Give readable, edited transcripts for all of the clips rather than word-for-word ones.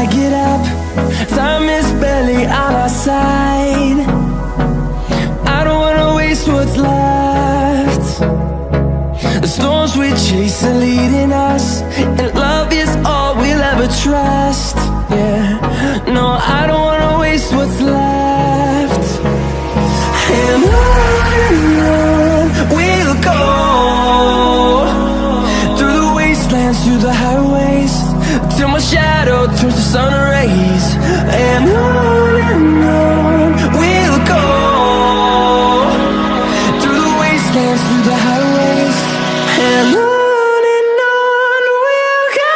I get up, time is barely on our side. I don't wanna waste what's left. The storms we chase are leading us, and love is all we'll ever trust. Yeah, no, I don't wanna waste what's left. And on we'll go, through the wastelands, through the highways, till my shadow turns to sun rays. And on we'll go, through the wastelands, through the highways, and on we'll go.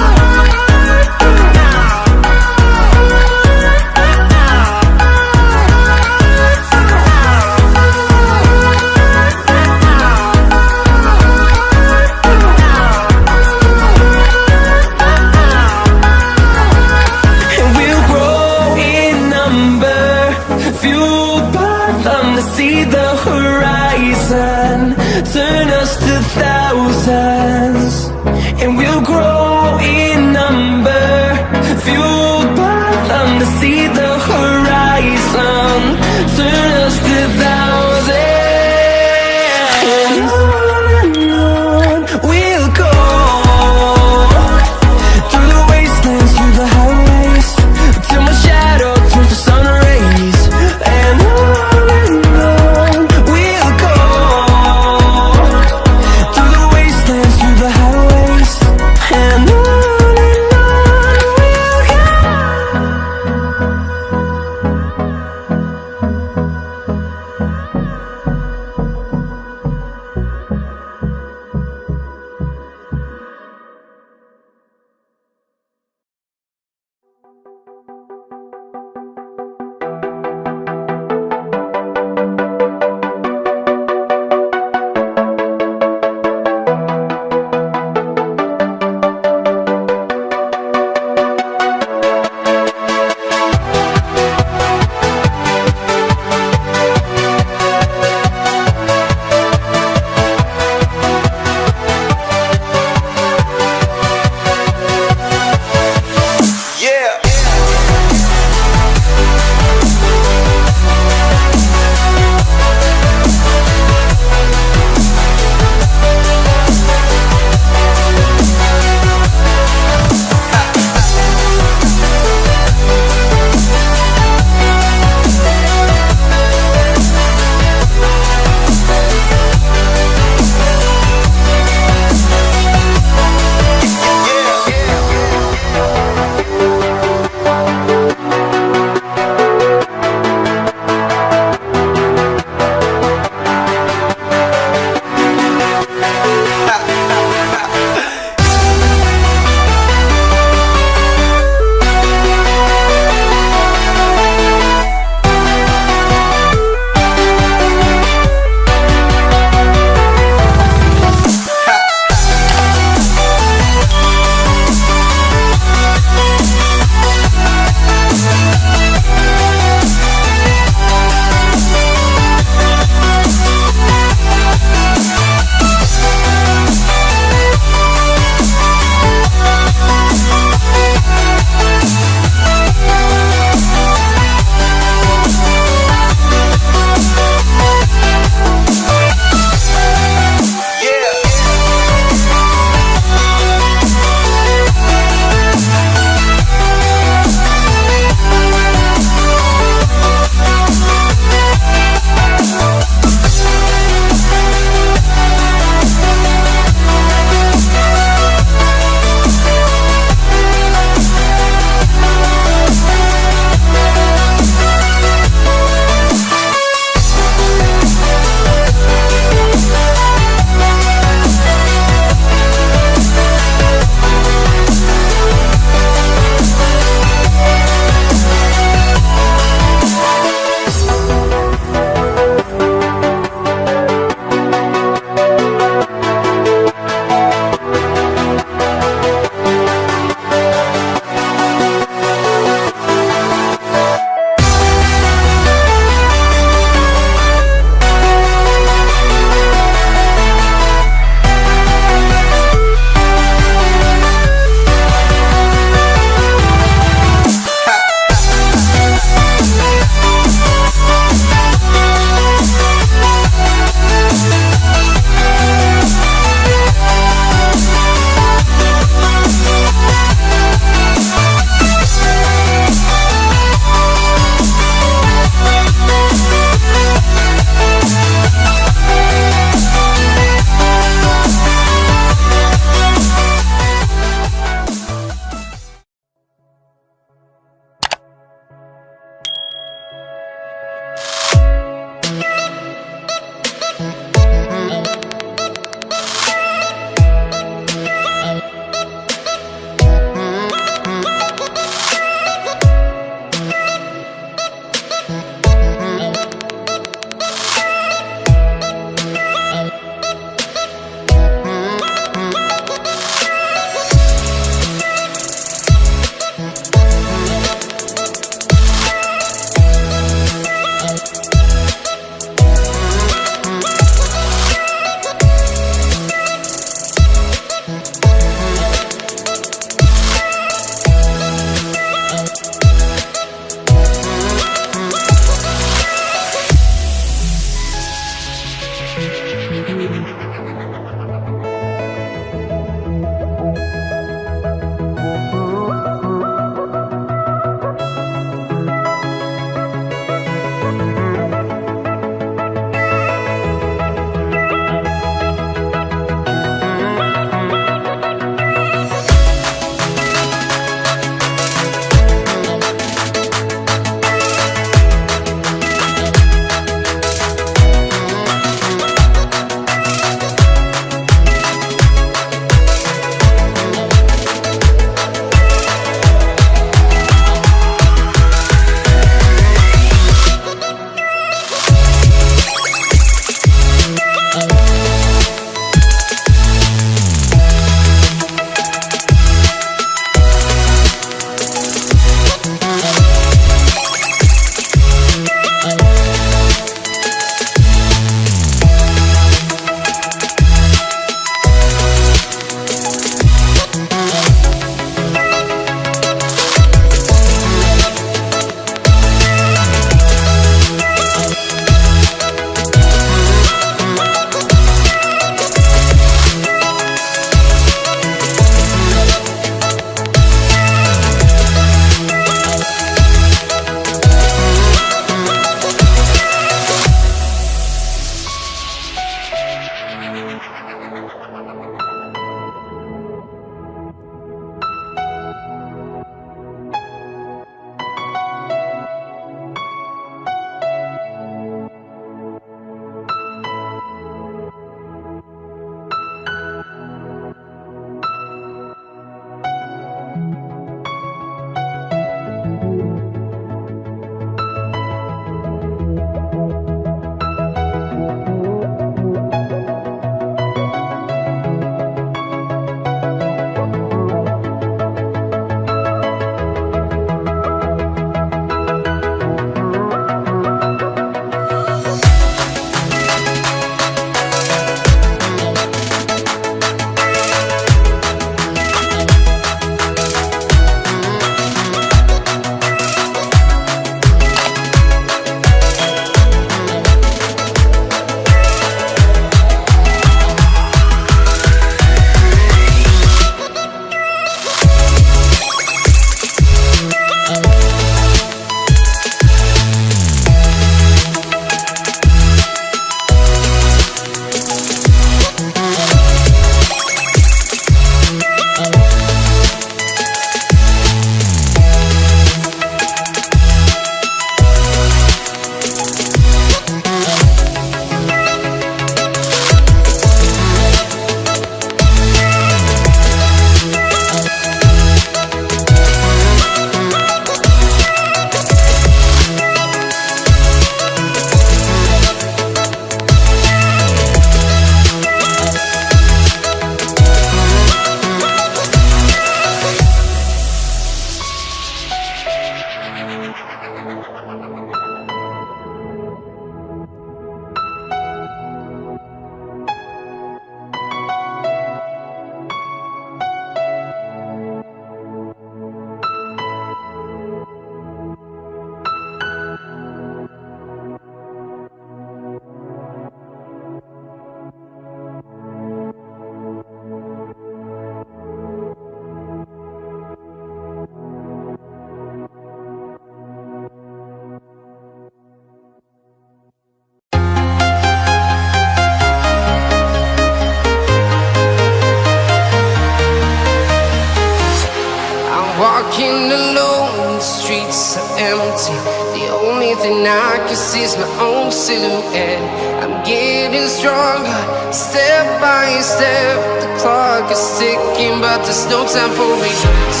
The only thing I can see is my own silhouette. I'm getting stronger, step by step. The clock is ticking, but there's no time for regrets.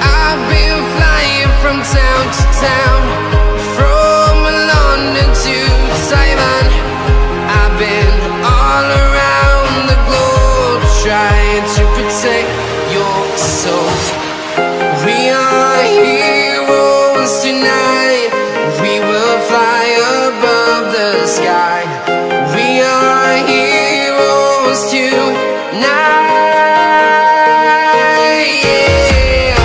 I've been flying from town to town, from London to Taiwan. I've been all around the globe, trying to protect your soul. We are heroes tonight. We will fly above the sky. We are heroes tonight. Yeah.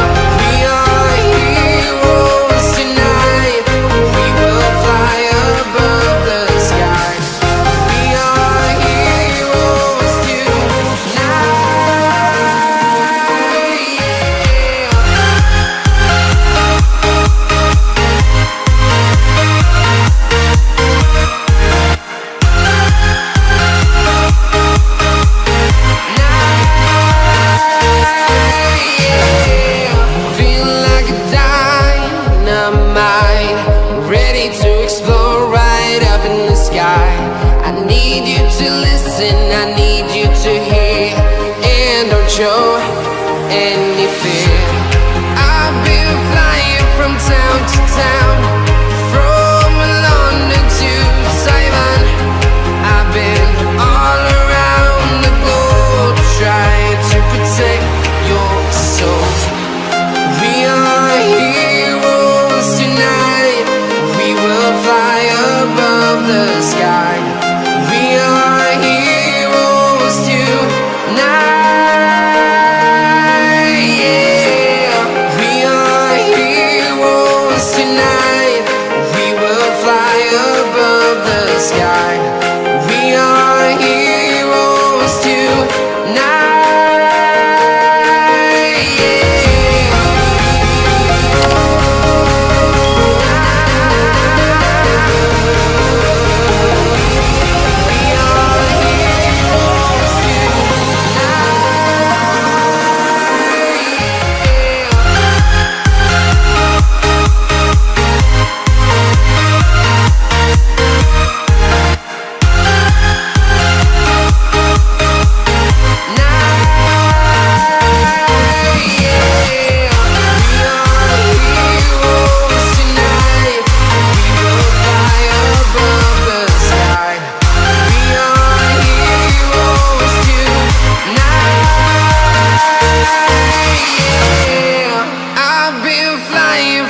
We are heroes tonight. We will fly above the sky. We are heroes tonight. I need you to listen, I need you to hear, and don't show any fear. I've been flying from town to town, from London to Taiwan. I've been all around the globe, trying to protect your soul. We are heroes tonight. We will fly above the sky. We are heroes tonight. Yeah. We are heroes tonight. We will fly above the sky. We are heroes tonight.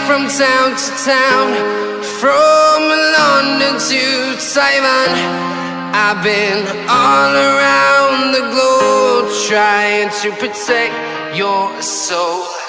From town to town, from London to Taiwan. I've been all around the globe, trying to protect your soul.